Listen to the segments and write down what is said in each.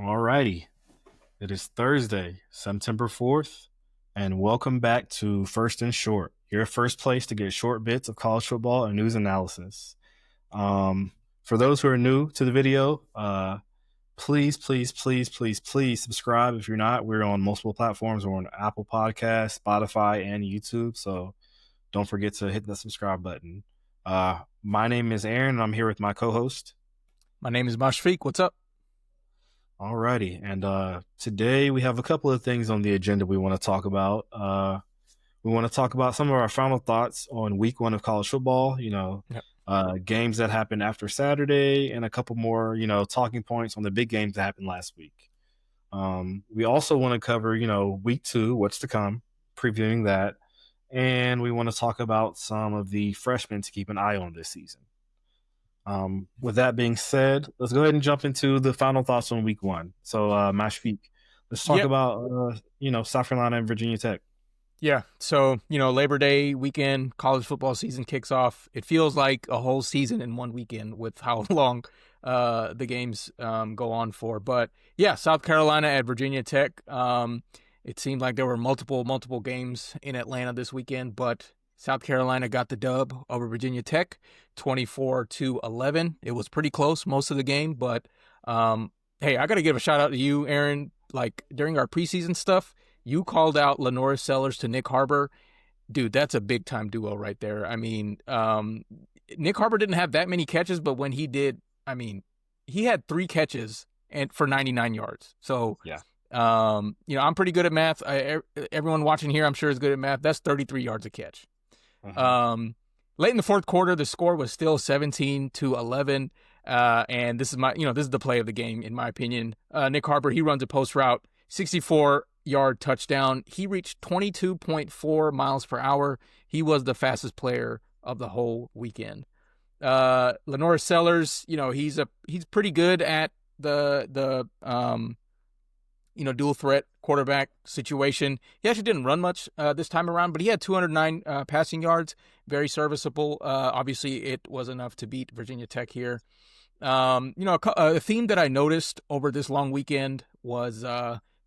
Alrighty, it is Thursday, September 4th, and welcome back to First and Short, your first place to get short bits of college football and news analysis. For those who are new to the video, please subscribe. If you're not, we're on multiple platforms. We're on Apple Podcasts, Spotify, and YouTube, so don't forget to hit the subscribe button. My name is Aaron, and I'm here with my co-host. My name is Mashfik. What's up? Alrighty, and today we have a couple of things on the agenda we want to talk about. We want to talk about some of our final thoughts on week 1 of college football, games that happened after Saturday, and a couple more, talking points on the big games that happened last week. We also want to cover, week 2, what's to come, previewing that, and we want to talk about some of the freshmen to keep an eye on this season. With that being said, let's go ahead and jump into the final thoughts on week 1. So, Mashfik, let's talk about, South Carolina and Virginia Tech. Yeah. So, Labor Day weekend, college football season kicks off. It feels like a whole season in one weekend with how long the games go on for. But yeah, South Carolina at Virginia Tech. It seemed like there were multiple games in Atlanta this weekend, but South Carolina got the dub over Virginia Tech, 24-11. It was pretty close most of the game, but hey, I got to give a shout out to you, Aaron. Like during our preseason stuff, you called out Lenora Sellers to Nick Harbor. Dude, that's a big time duo right there. I mean, Nick Harbor didn't have that many catches, but when he did, he had 3 catches and for 99 yards. So yeah. I'm pretty good at math. Everyone watching here, I'm sure, is good at math. That's 33 yards a catch. Late in the fourth quarter, the score was still 17-11. And this is the play of the game, in my opinion. Nick Harbor, he runs a post route, 64-yard touchdown. He reached 22.4 miles per hour. He was the fastest player of the whole weekend. Lenora Sellers, he's pretty good at the dual threat quarterback situation. He actually didn't run much this time around, but he had 209 passing yards, very serviceable. Obviously, it was enough to beat Virginia Tech here. A theme that I noticed over this long weekend was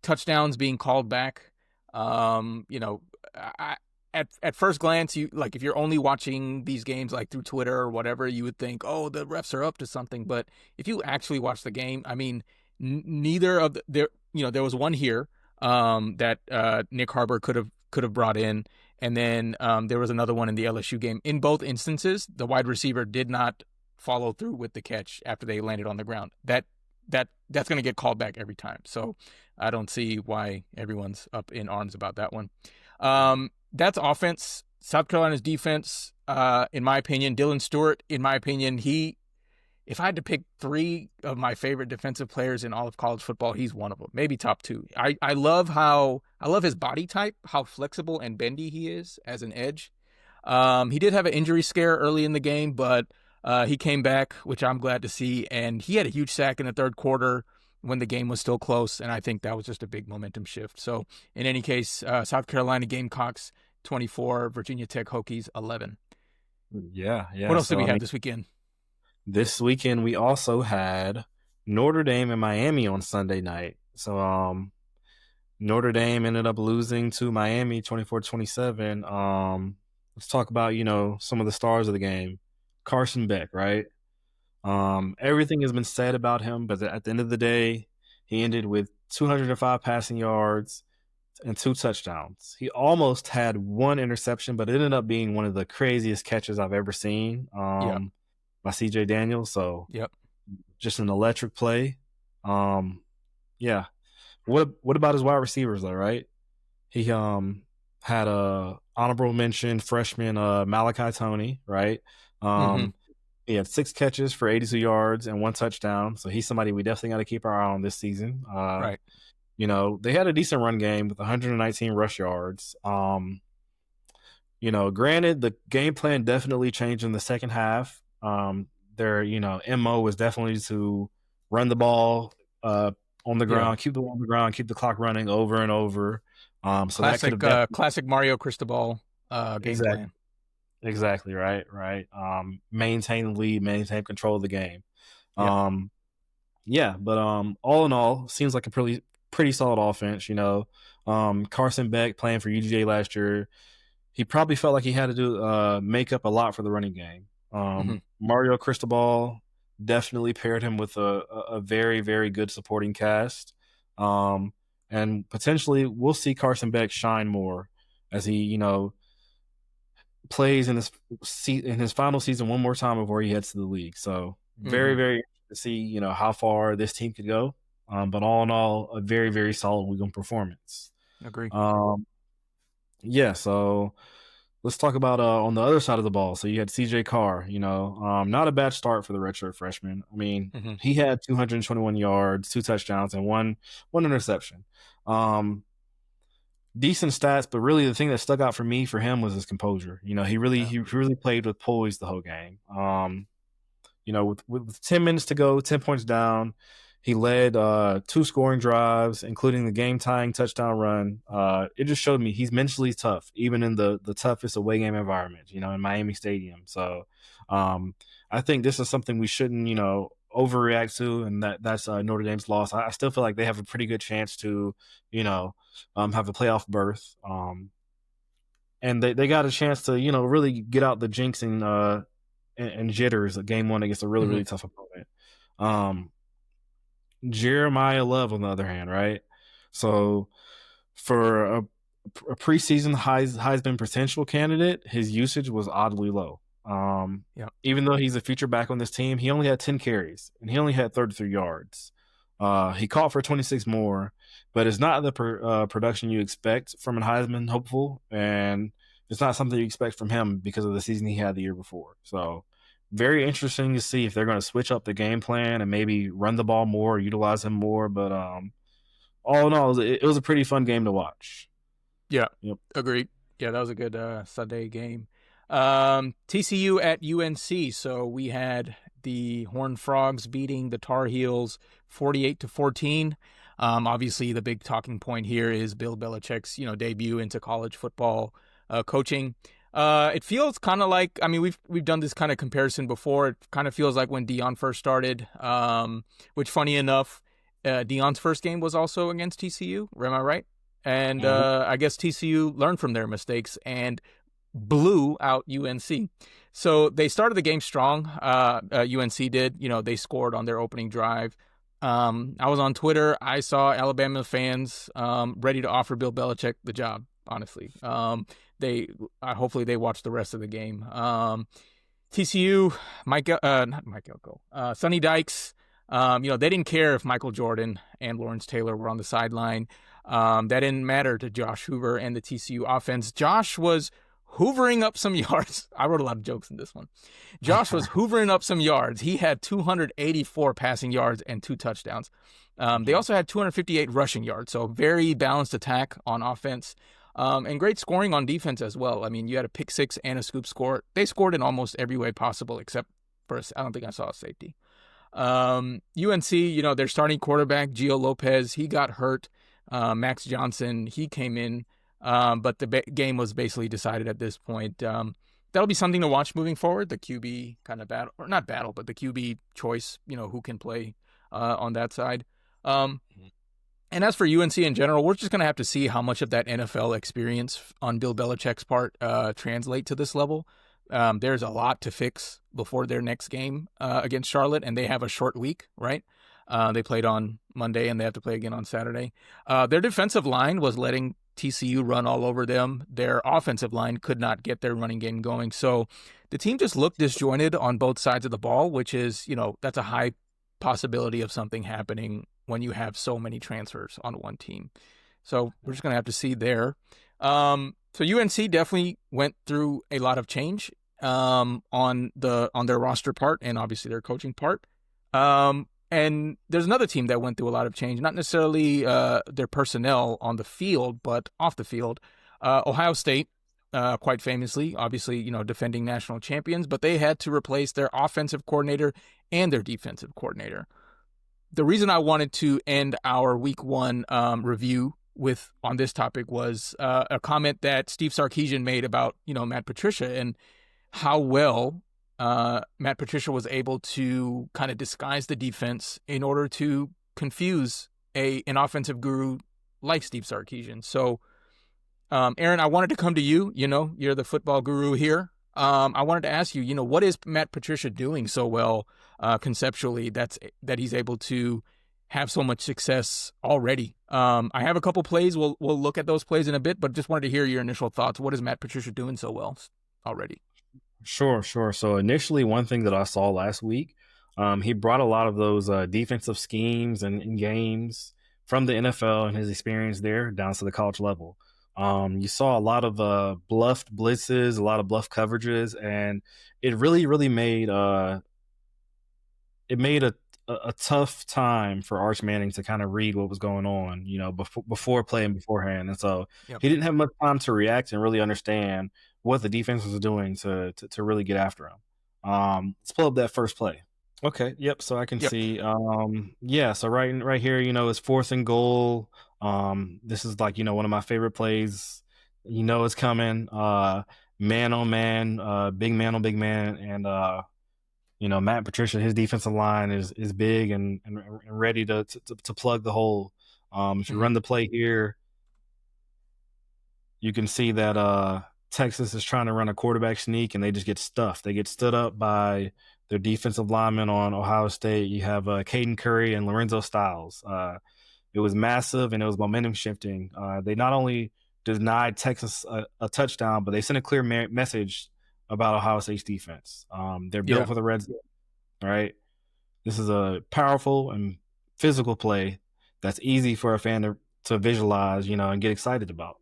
touchdowns being called back. At first glance, if you're only watching these games like through Twitter or whatever, you would think, oh, the refs are up to something. But if you actually watch the game, neither of there was one here that Nick Harbor could have brought in, and then there was another one in the LSU game. In both instances, the wide receiver did not follow through with the catch after they landed on the ground. That's going to get called back every time. So I don't see why everyone's up in arms about that one. That's offense. South Carolina's defense, in my opinion, Dylan Stewart, in my opinion, if I had to pick 3 of my favorite defensive players in all of college football, he's one of them, maybe top 2. I love his body type, how flexible and bendy he is as an edge. He did have an injury scare early in the game, but he came back, which I'm glad to see. And he had a huge sack in the third quarter when the game was still close. And I think that was just a big momentum shift. So in any case, South Carolina Gamecocks 24, Virginia Tech Hokies 11. Yeah. What else did we have this weekend? This weekend, we also had Notre Dame and Miami on Sunday night. So Notre Dame ended up losing to Miami 24-27. Let's talk about, some of the stars of the game. Carson Beck, right? Everything has been said about him, but at the end of the day, he ended with 205 passing yards and 2 touchdowns. He almost had 1 interception, but it ended up being one of the craziest catches I've ever seen. By C.J. Daniels, so just an electric play. What about his wide receivers though, right? He had a honorable mention freshman Malachi Toney, right? He had 6 catches for 82 yards and 1 touchdown, so he's somebody we definitely got to keep our eye on this season. Right. They had a decent run game with 119 rush yards. Granted, the game plan definitely changed in the second half. Their MO was definitely to run the ball on the ground, keep the ball on the ground, keep the clock running over and over. So classic Mario Cristobal game plan. Exactly right. Maintain the lead, maintain control of the game. Yeah, but all in all, seems like a pretty solid offense. Carson Beck playing for UGA last year, he probably felt like he had to do make up a lot for the running game. Mm-hmm. Mario Cristobal definitely paired him with a very very good supporting cast, and potentially we'll see Carson Beck shine more as he plays in his final season one more time before he heads to the league. So very Mm-hmm. very interested to see how far this team could go. But all in all, a very very solid week one performance. Agree. Um, yeah, so let's talk about on the other side of the ball. So you had CJ Carr, not a bad start for the redshirt freshman. I mean, Mm-hmm. he had 221 yards, 2 touchdowns, and one interception. Decent stats, but really the thing that stuck out for me for him was his composure. Yeah. He really played with poise the whole game. With 10 minutes to go, 10 points down, he led two scoring drives, including the game tying touchdown run. It just showed me he's mentally tough, even in the toughest away game environment, in Miami Stadium. So I think this is something we shouldn't, overreact to, and that's Notre Dame's loss. I still feel like they have a pretty good chance to, have a playoff berth. And they got a chance to, really get out the jinx and jitters of game one against a really, Mm-hmm. really tough opponent. Um, Jeremiah Love, on the other hand, right? So for a preseason Heisman potential candidate, his usage was oddly low. Yeah. Even though he's a feature back on this team, he only had 10 carries and he only had 33 yards. He caught for 26 more, but it's not the production you expect from a Heisman hopeful, and it's not something you expect from him because of the season he had the year before. So very interesting to see if they're going to switch up the game plan and maybe run the ball more, utilize him more. But all in all, it was a pretty fun game to watch. Yeah. Yep. Agreed. Yeah, that was a good Sunday game. TCU at UNC. So we had the Horned Frogs beating the Tar Heels 48-14. Obviously, the big talking point here is Bill Belichick's debut into college football coaching. It feels kind of like, I mean, we've done this kind of comparison before. It kind of feels like when Deion first started. Which, funny enough, Deion's first game was also against TCU. Am I right? And Mhm. I guess TCU learned from their mistakes and blew out UNC. So they started the game strong. UNC did. They scored on their opening drive. I was on Twitter. I saw Alabama fans ready to offer Bill Belichick the job. Honestly, they hopefully they watched the rest of the game. TCU, not Mike Elko, Sonny Dykes. They didn't care if Michael Jordan and Lawrence Taylor were on the sideline. That didn't matter to Josh Hoover and the TCU offense. Josh was hoovering up some yards. I wrote a lot of jokes in this one. Josh was hoovering up some yards. He had 284 passing yards and 2 touchdowns. They also had 258 rushing yards, so very balanced attack on offense. And great scoring on defense as well. I mean, you had a pick six and a scoop score. They scored in almost every way possible except for I don't think I saw a safety. UNC, their starting quarterback, Gio Lopez, he got hurt. Max Johnson, he came in, but the game was basically decided at this point. That'll be something to watch moving forward. The QB kind of battle, or not battle, but the QB choice, who can play on that side. And as for UNC in general, we're just going to have to see how much of that NFL experience on Bill Belichick's part translate to this level. There's a lot to fix before their next game against Charlotte, and they have a short week, right? They played on Monday, and they have to play again on Saturday. Their defensive line was letting TCU run all over them. Their offensive line could not get their running game going. So the team just looked disjointed on both sides of the ball, which is, that's a high possibility of something happening when you have so many transfers on one team. So we're just going to have to see there. So UNC definitely went through a lot of change on their roster part and obviously their coaching part. And there's another team that went through a lot of change, not necessarily their personnel on the field, but off the field. Ohio State, quite famously, obviously, defending national champions, but they had to replace their offensive coordinator and their defensive coordinator. The reason I wanted to end our week one review on this topic was a comment that Steve Sarkisian made about, Matt Patricia and how well Matt Patricia was able to kind of disguise the defense in order to confuse an offensive guru like Steve Sarkisian. So, Aaron, I wanted to come to you. You're the football guru here. I wanted to ask you, what is Matt Patricia doing so well conceptually that he's able to have so much success already? I have a couple plays. We'll look at those plays in a bit, but just wanted to hear your initial thoughts. What is Matt Patricia doing so well already? Sure, sure. So initially, one thing that I saw last week, he brought a lot of those defensive schemes and games from the NFL and his experience there down to the college level. You saw a lot of bluffed blitzes, a lot of bluff coverages, and it really made it made a tough time for Arch Manning to kind of read what was going on, before playing beforehand. And so Yep. he didn't have much time to react and really understand what the defense was doing to really get after him. Let's pull up that first play. Okay, yep. So I can Yep. see. Yeah. So right here, it's 4th and goal. This is like one of my favorite plays. It's coming. Man on man, big man on big man, and Matt Patricia, his defensive line is big and ready to plug the hole. If you Mm-hmm. run the play here, you can see that Texas is trying to run a quarterback sneak and they just get stuffed. They get stood up by their defensive linemen on Ohio State. You have Caden Curry and Lorenzo Styles. It was massive and it was momentum shifting. They not only denied Texas a touchdown, but they sent a clear message about Ohio State's defense. They're built Yeah. for the red zone, right? This is a powerful and physical play that's easy for a fan to visualize, and get excited about.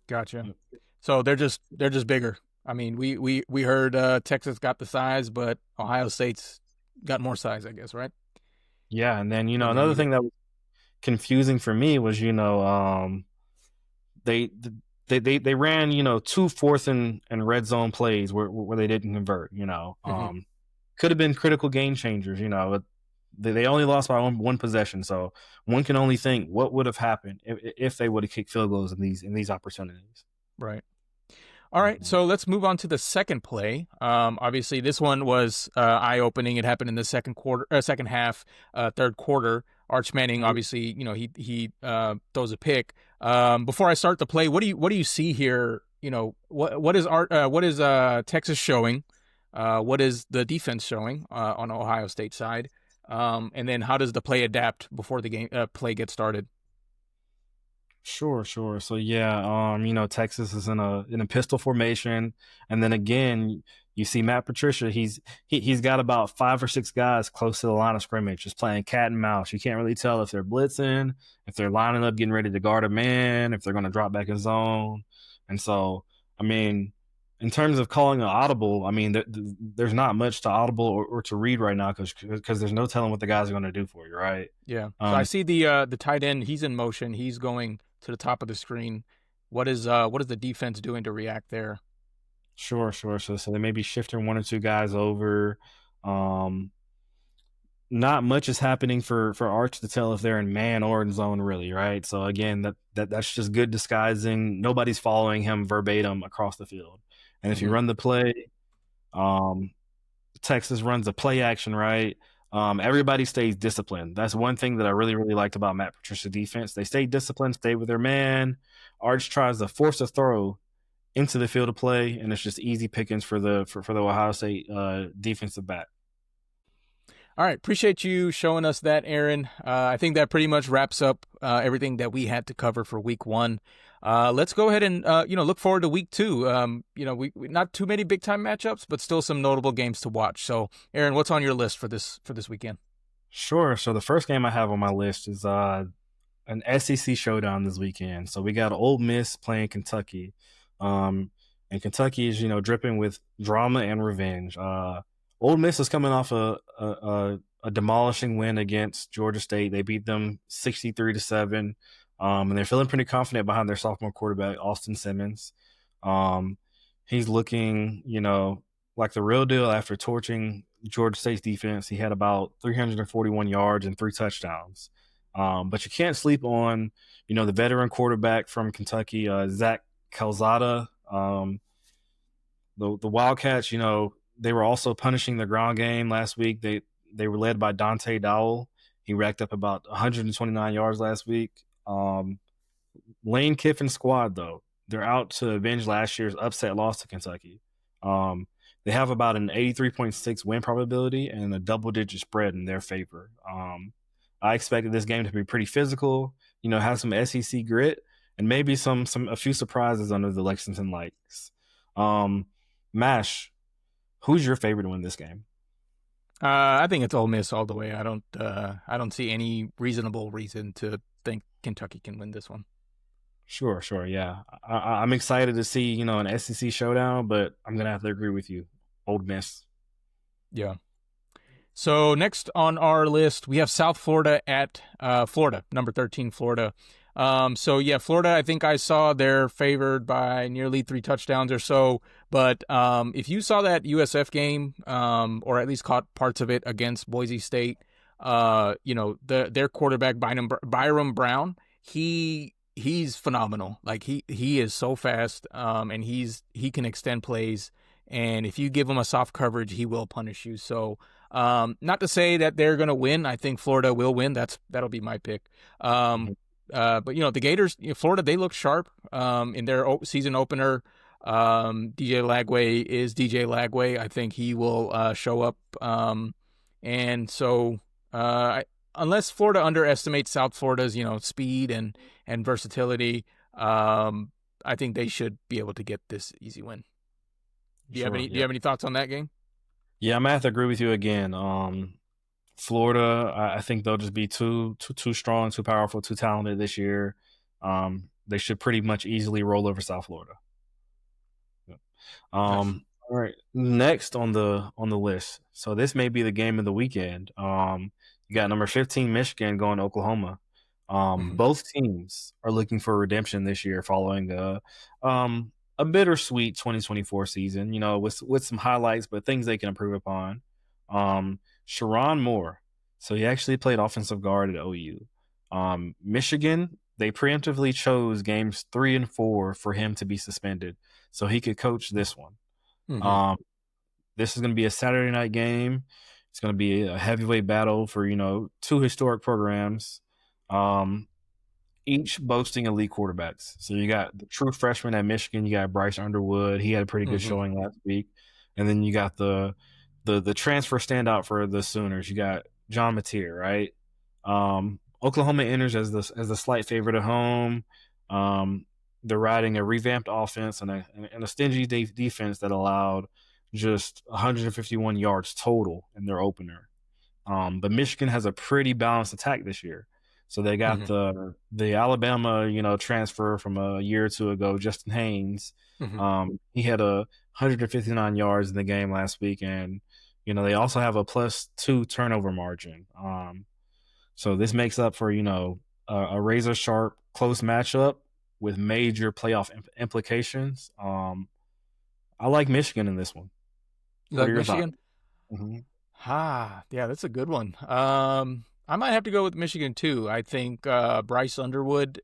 Gotcha. So they're just bigger. I mean, we heard Texas got the size, but Ohio State's got more size, I guess, right? Yeah, and then And they another need it. thing that was confusing for me was they they ran 2 4th and red zone plays where they didn't convert. Mm-hmm. Could have been critical game changers. But they only lost by one possession, so one can only think what would have happened if they would have kicked field goals in these opportunities. Right. All right, Mhm. so let's move on to the second play. Obviously, this one was eye-opening. It happened in the second half, third quarter. Arch Manning, obviously, he throws a pick. Before I start the play, what do you see here? What is Texas showing? What is the defense showing on Ohio State side? And then how does the play adapt before the game play gets started? Sure, sure. So yeah, Texas is in a pistol formation, and then again, you see Matt Patricia. He's got about 5 or 6 guys close to the line of scrimmage, just playing cat and mouse. You can't really tell if they're blitzing, if they're lining up, getting ready to guard a man, if they're going to drop back in zone. And so, I mean, in terms of calling an audible, I mean, there's not much to audible or to read right now because there's no telling what the guys are going to do for you, right? Yeah. So I Um, see the tight end. He's in motion. He's going to the top of the screen. What is the defense doing to react there? Sure, sure. So they may be shifting 1 or 2 guys over. Um, Not much is happening for Arch to tell if they're in man or in zone, really, right? So again, that's just good disguising. Nobody's following him verbatim across the field. And if you Mm-hmm. run the play, um, Texas runs a play action, right? Everybody stays disciplined. That's one thing that I really liked about Matt Patricia's defense. They stay disciplined, stay with their man. Arch tries to force a throw into the field of play, and it's just easy pickings for the Ohio State defensive back. All right. Appreciate you showing us that, Aaron. I think that pretty much wraps up everything that we had to cover for week one. Let's go ahead and look forward to week two. We not too many big time matchups, but still some notable games to watch. So, Aaron, what's on your list for this weekend? Sure. So the first game I have on my list is an SEC showdown this weekend. So we got Ole Miss playing Kentucky, um, and Kentucky is dripping with drama and revenge. Ole Miss is coming off a demolishing win against Georgia State. They beat them 63-7, and they're feeling pretty confident behind their sophomore quarterback Austin Simmons. Um, he's looking like the real deal after torching Georgia State's defense. He had about 341 yards and 3 touchdowns. But you can't sleep on, the veteran quarterback from Kentucky, Zach Calzada. The Wildcats, They were also punishing the ground game last week. They were led by Dante Dowell. He racked up about 129 yards last week. Lane Kiffin's squad, though, they're out to avenge last year's upset loss to Kentucky. They have about an 83.6 win probability and a double-digit spread in their favor. I expected this game to be pretty physical, have some SEC grit, and maybe a few surprises under the Lexington Lights. Mash, who's your favorite to win this game? I think it's Ole Miss all the way. I don't see any reasonable reason to think Kentucky can win this one. Sure, yeah. I'm excited to see, an SEC showdown, but I'm going to have to agree with you. Ole Miss. Yeah. So next on our list, we have South Florida at Florida, number 13, Florida. Florida, I think I saw they're favored by nearly 3 touchdowns or so. But if you saw that USF game, or at least caught parts of it against Boise State, their quarterback Byram Brown, he's phenomenal. Like he is so fast, and he can extend plays. And if you give him a soft coverage, he will punish you. So, not to say that they're going to win. I think Florida will win. That'll be my pick. But the Gators, Florida, they look sharp in their season opener. DJ Lagway is DJ Lagway. I think he will show up. Unless Florida underestimates South Florida's, speed and versatility, I think they should be able to get this easy win. Do you have any thoughts on that game? Yeah, I'm gonna have to agree with you again. Florida, I think they'll just be too strong, too powerful, too talented this year. They should pretty much easily roll over South Florida. Nice. All right, next on the list. So this may be the game of the weekend. You got number 15 Michigan going to Oklahoma. Both teams are looking for redemption this year following a bittersweet 2024 season, with some highlights, but things they can improve upon. Sharon Moore. So he actually played offensive guard at OU. Michigan, they preemptively chose games 3 and 4 for him to be suspended so he could coach this one. This is going to be a Saturday night game. It's going to be a heavyweight battle for, 2 historic programs. Each boasting elite quarterbacks. So you got the true freshman at Michigan. You got Bryce Underwood. He had a pretty good showing last week. And then you got the transfer standout for the Sooners. You got John Mateer, right? Oklahoma enters as the slight favorite at home. They're riding a revamped offense and a stingy defense that allowed just 151 yards total in their opener. But Michigan has a pretty balanced attack this year. So they got the Alabama, transfer from a year or two ago, Justin Haynes. He had 159 yards in the game last week, and they also have a +2 turnover margin. So this makes up for a razor sharp close matchup with major playoff implications. I like Michigan in this one. You like Michigan? Yeah, that's a good one. I might have to go with Michigan too. I think Bryce Underwood.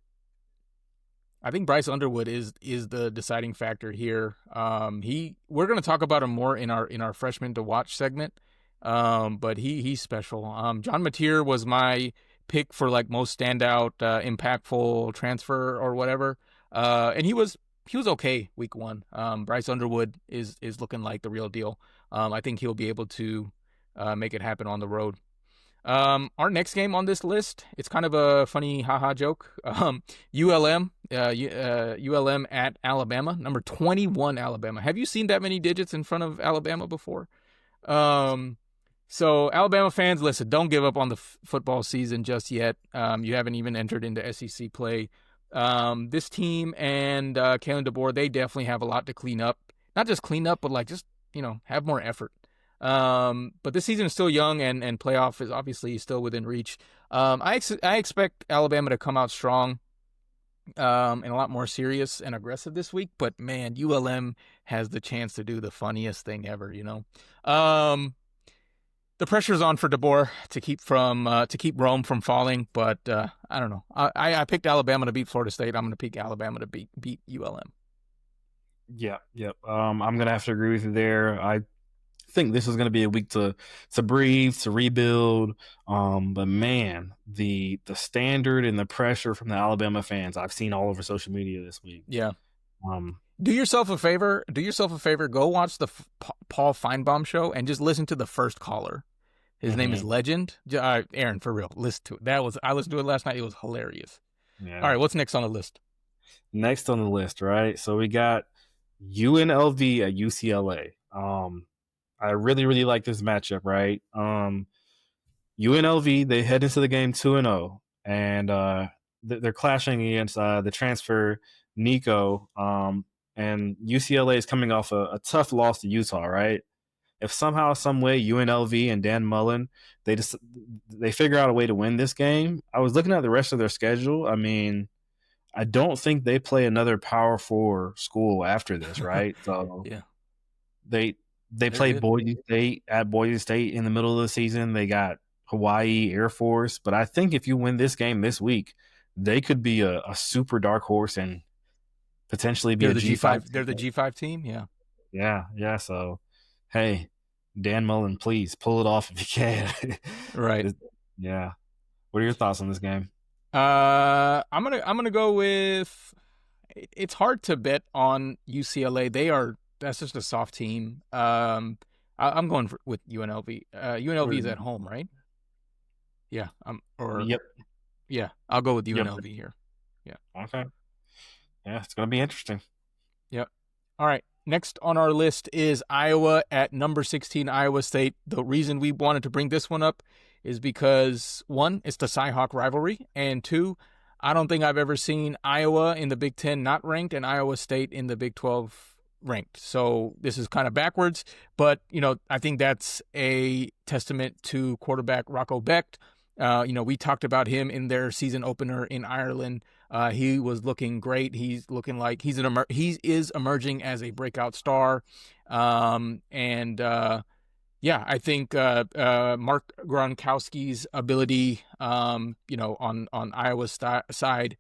I think Bryce Underwood is the deciding factor here. We're going to talk about him more in our freshman to watch segment. But he's special. John Mateer was my pick for like most standout, impactful transfer or whatever. And he was okay week 1. Bryce Underwood is looking like the real deal. I think he'll be able to make it happen on the road. Our next game on this list, it's kind of a funny haha joke. ULM at Alabama, number 21 Alabama. Have you seen that many digits in front of Alabama before? So Alabama fans, listen, don't give up on the football season just yet. You haven't even entered into SEC play. This team and Kalen DeBoer, they definitely have a lot to clean up. Not just clean up, but like just, have more effort. But this season is still young and playoff is obviously still within reach. I expect Alabama to come out strong and a lot more serious and aggressive this week. But man, ULM has the chance to do the funniest thing ever, The pressure's on for DeBoer to keep Rome from falling, but I don't know. I picked Alabama to beat Florida State. I'm going to pick Alabama to beat ULM. Yeah. I'm going to have to agree with you there. think this was going to be a week to breathe, to rebuild. But man, the standard and the pressure from the Alabama fans I've seen all over social media this week. Yeah. Um, Do yourself a favor. Do yourself a favor. Go watch the Paul Feinbaum show and just listen to the first caller. His name is mhm. Legend. Aaron, for real, listen to it. I listened to it last night. It was hilarious. All Yeah. right, what's next on the list? Next on the list, right? So we got UNLV at UCLA. I really, really like this matchup, right? UNLV, they head into the game 2-0, and they're clashing against the transfer Nico. And UCLA is coming off a tough loss to Utah, right? If somehow, some way, UNLV and Dan Mullen they figure out a way to win this game. I was looking at the rest of their schedule. I mean, I don't think they play another Power Four school after this, right? So Yeah, they they're play good. Boise State at Boise State in the middle of the season. They got Hawaii Air Force, but I think if you win this game this week, they could be a super dark horse and potentially be They're a the G5. G5. They're the G5 team. Yeah. Yeah, yeah. So, hey, Dan Mullen, please pull it off if you can. Right. Yeah. What are your thoughts on this game? I'm gonna go with. It's hard to bet on UCLA. That's just a soft team. I'm going with UNLV. UNLV is at home, right? Yeah. Yep. Yeah. I'll go with Yep. UNLV here. Yeah. Okay. Yeah, it's gonna be interesting. Yep. All right. Next on our list is Iowa at number 16, Iowa State. The reason we wanted to bring this one up is because, one, it's the Cyhawk rivalry, and two, I don't think I've ever seen Iowa in the Big Ten not ranked and Iowa State in the Big 12 ranked. So this is kind of backwards, but, I think that's a testament to quarterback Rocco Becht. We talked about him in their season opener in Ireland. He was looking great. He's looking like he is emerging as a breakout star. I think Mark Gronkowski's ability, on Iowa's side,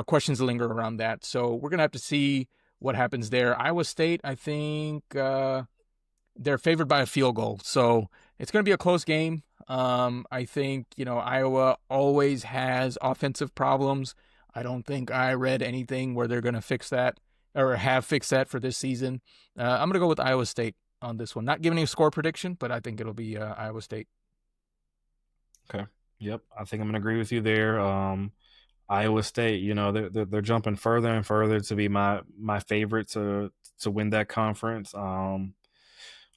questions linger around that. So we're gonna have to see what happens there. Iowa State, I think they're favored by a field goal, so it's gonna be a close game. I think, Iowa always has offensive problems. I don't think I read anything where they're going to fix that or have fixed that for this season. I'm going to go with Iowa State on this one. Not giving a score prediction, but I think it'll be Iowa State. Okay. Yep. I think I'm gonna agree with you there. Iowa State, they're jumping further and further to be my favorite to win that conference.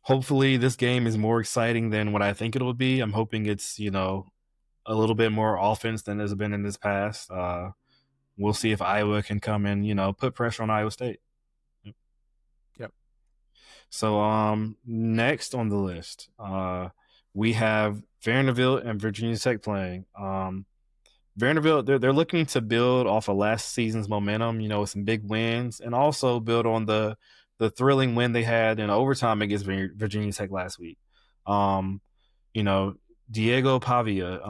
Hopefully this game is more exciting than what I think it will be. I'm hoping it's, a little bit more offense than has been in this past. We'll see if Iowa can come and, put pressure on Iowa State. Yep. So next on the list, we have Vanderbilt and Virginia Tech playing. Vanderbilt, they're looking to build off of last season's momentum, with some big wins, and also build on the thrilling win they had in overtime against Virginia Tech last week. Um, Diego Pavia,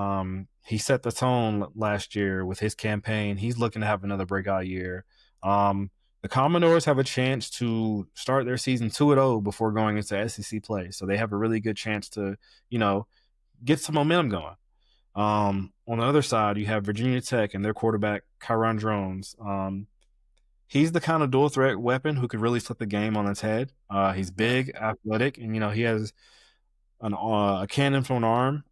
he set the tone last year with his campaign. He's looking to have another breakout year. The Commodores have a chance to start their season 2-0 before going into SEC play, so they have a really good chance to, get some momentum going. On the other side, you have Virginia Tech and their quarterback, Kyron Drones. He's the kind of dual threat weapon who could really flip the game on its head. He's big, athletic, and he has a cannon for an arm.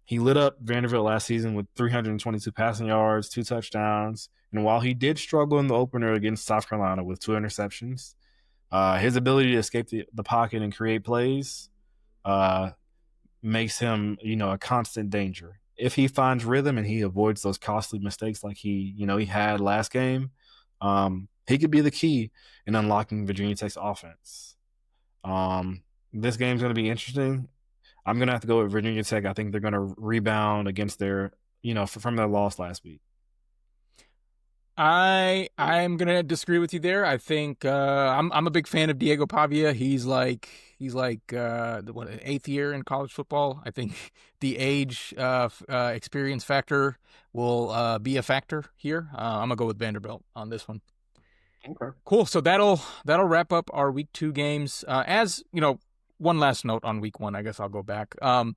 He lit up Vanderbilt last season with 322 passing yards, 2 touchdowns, and while he did struggle in the opener against South Carolina with 2 interceptions, his ability to escape the pocket and create plays makes him, a constant danger. If he finds rhythm and he avoids those costly mistakes like he had last game, he could be the key in unlocking Virginia Tech's offense. This game's going to be interesting. I'm going to have to go with Virginia Tech. I think they're going to rebound against their, from their loss last week. I'm gonna disagree with you there. I think I'm a big fan of Diego Pavia. He's like the 8th year in college football. I think the age experience factor will be a factor here. I'm gonna go with Vanderbilt on this one. Okay. Cool. So that'll wrap up our week 2 games. As you know, one last note on week 1. I guess I'll go back. On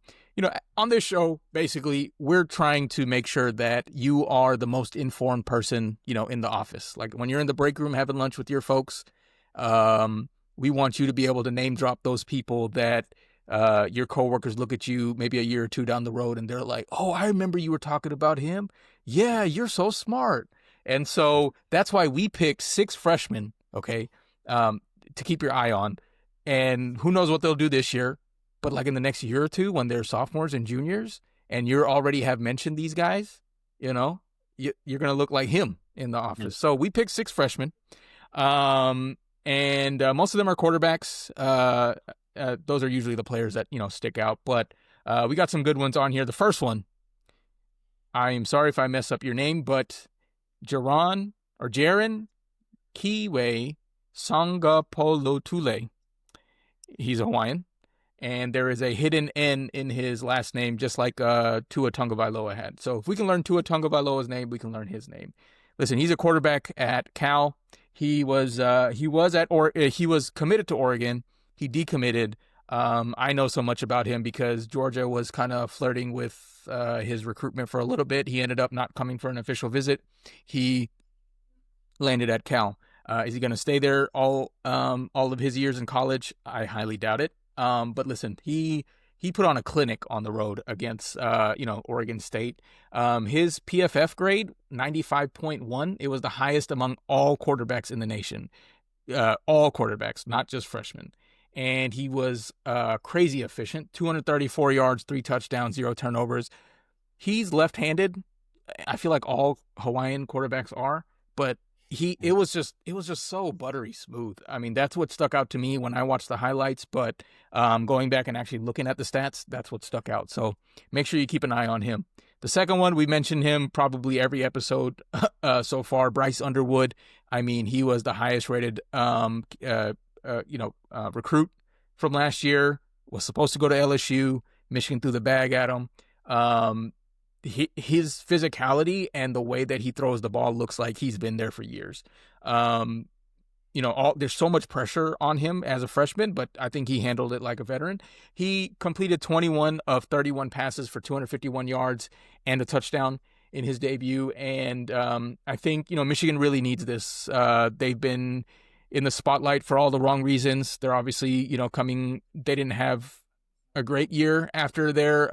this show, basically, we're trying to make sure that you are the most informed person, in the office. Like when you're in the break room having lunch with your folks, we want you to be able to name drop those people that your coworkers look at you maybe a year or two down the road and they're like, "Oh, I remember you were talking about him. Yeah, you're so smart." And so that's why we picked 6 freshmen, okay, to keep your eye on. And who knows what they'll do this year, but like in the next year or two when they're sophomores and juniors, and you already have mentioned these guys, you're going to look like him in the office. So we picked 6 freshmen, and most of them are quarterbacks. Those are usually the players that, stick out. But we got some good ones on here. The first one, I'm sorry if I mess up your name, but Jaron Kiwe Sangapolotule. He's a Hawaiian, and there is a hidden N in his last name, just like Tua Tagovailoa had. So if we can learn Tua Tagovailoa's name, we can learn his name. Listen, he's a quarterback at Cal. He was committed to Oregon. He decommitted. I know so much about him because Georgia was kind of flirting with his recruitment for a little bit. He ended up not coming for an official visit. He landed at Cal. Is he going to stay there all of his years in college? I highly doubt it. But listen, he put on a clinic on the road against Oregon State. His PFF grade 95.1. It was the highest among all quarterbacks in the nation. All quarterbacks, not just freshmen. And he was crazy efficient. 234 yards, 3 touchdowns, 0 turnovers. He's left-handed. I feel like all Hawaiian quarterbacks are, but it was just so buttery smooth. I mean, that's what stuck out to me when I watched the highlights, but going back and actually looking at the stats, that's what stuck out. So make sure you keep an eye on him. The second one, we mentioned him probably every episode so far, Bryce Underwood. I mean, he was the highest rated recruit from last year, was supposed to go to LSU. Michigan threw the bag at him. His physicality and the way that he throws the ball looks like he's been there for years. There's so much pressure on him as a freshman, but I think he handled it like a veteran. He completed 21 of 31 passes for 251 yards and a touchdown in his debut. And I think, Michigan really needs this. They've been in the spotlight for all the wrong reasons. They're obviously, they didn't have a great year after their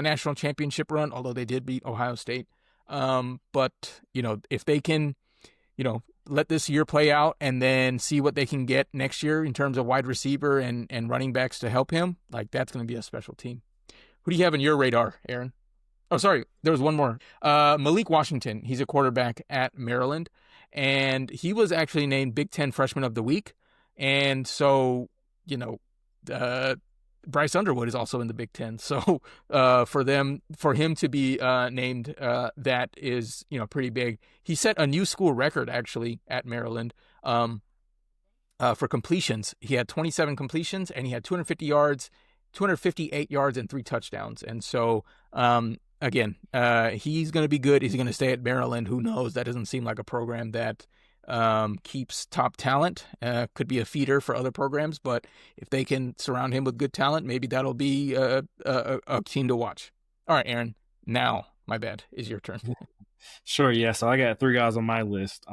national championship run, although they did beat Ohio State. But if they can, let this year play out and then see what they can get next year in terms of wide receiver and running backs to help him, like that's going to be a special team. Who do you have in your radar, Aaron? Oh, sorry, there was one more. Malik Washington. He's a quarterback at Maryland, and he was actually named Big Ten Freshman of the Week. And so, Bryce Underwood is also in the Big Ten. So for him to be named, that is, pretty big. He set a new school record actually at Maryland for completions. He had 27 completions and he had 258 yards and 3 touchdowns. And so, again, he's going to be good. Is he going to stay at Maryland? Who knows? That doesn't seem like a program that keeps top talent. Could be a feeder for other programs, but if they can surround him with good talent, maybe that'll be a team to watch. All right, Aaron, now my bad, is your turn. Sure, yeah. So I got 3 guys on my list.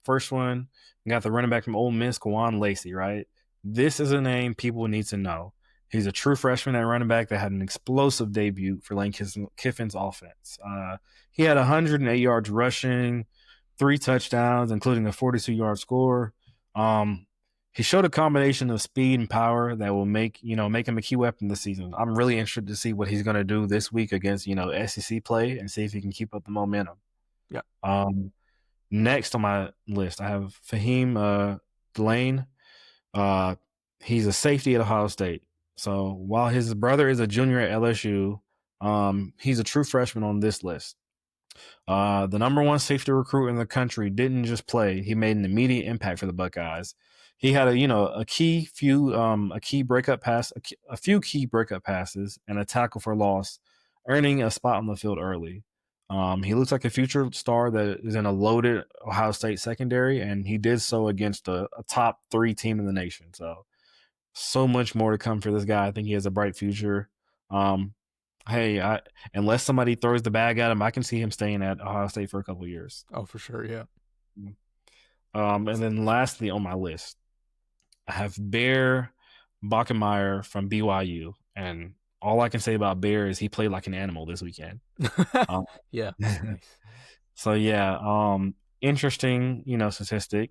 First one, we got the running back from Ole Miss, Kwan Lacey, right? This is a name people need to know. He's a true freshman at running back that had an explosive debut for Lane Kiffin's offense. He had 108 yards rushing, 3 touchdowns, including a 42-yard score. He showed a combination of speed and power that will make him a key weapon this season. I'm really interested to see what he's going to do this week against, SEC play and see if he can keep up the momentum. Yeah. Next on my list, I have Fahim Delane. He's a safety at Ohio State. So while his brother is a junior at LSU, he's a true freshman on this list. The number 1 safety recruit in the country didn't just play; he made an immediate impact for the Buckeyes. He had a few key breakup passes, and a tackle for loss, earning a spot on the field early. He looks like a future star that is in a loaded Ohio State secondary, and he did so against a top 3 team in the nation. So much more to come for this guy. I think he has a bright future. Um, hey, unless somebody throws the bag at him, I can see him staying at Ohio State for a couple of years. Oh, for sure, yeah. And then lastly on my list, I have Bear Bockenmeyer from BYU, and all I can say about Bear is he played like an animal this weekend. Um, Yeah, nice. so yeah, interesting, statistic.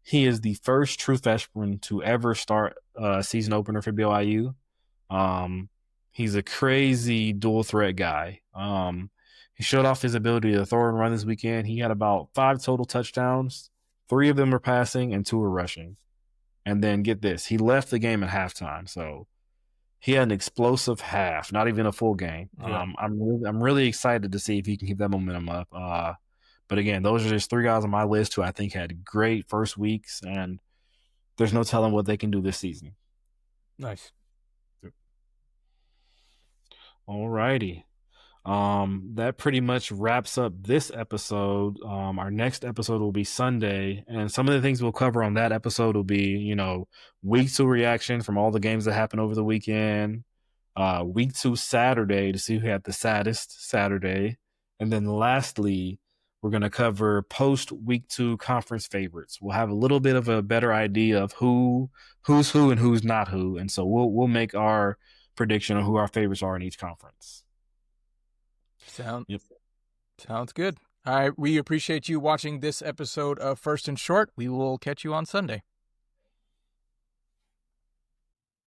He is the first true freshman to ever start a season opener for BYU. He's a crazy dual threat guy. He showed off his ability to throw and run this weekend. He had about 5 total touchdowns. 3 of them were passing and 2 were rushing. And then get this, he left the game at halftime. So he had an explosive half, not even a full game. Yeah. I'm really excited to see if he can keep that momentum up. But again, those are just 3 guys on my list who I think had great first weeks, and there's no telling what they can do this season. Nice. All righty. That pretty much wraps up this episode. Our next episode will be Sunday, and some of the things we'll cover on that episode will be, week 2 reaction from all the games that happened over the weekend, week 2 Saturday to see who had the saddest Saturday, and then lastly, we're going to cover post week 2 conference favorites. We'll have a little bit of a better idea of who's who and who's not who, and so we'll make our prediction on who our favorites are in each conference. Yep. Sounds good. All right, we appreciate you watching this episode of First and Short. We will catch you on Sunday.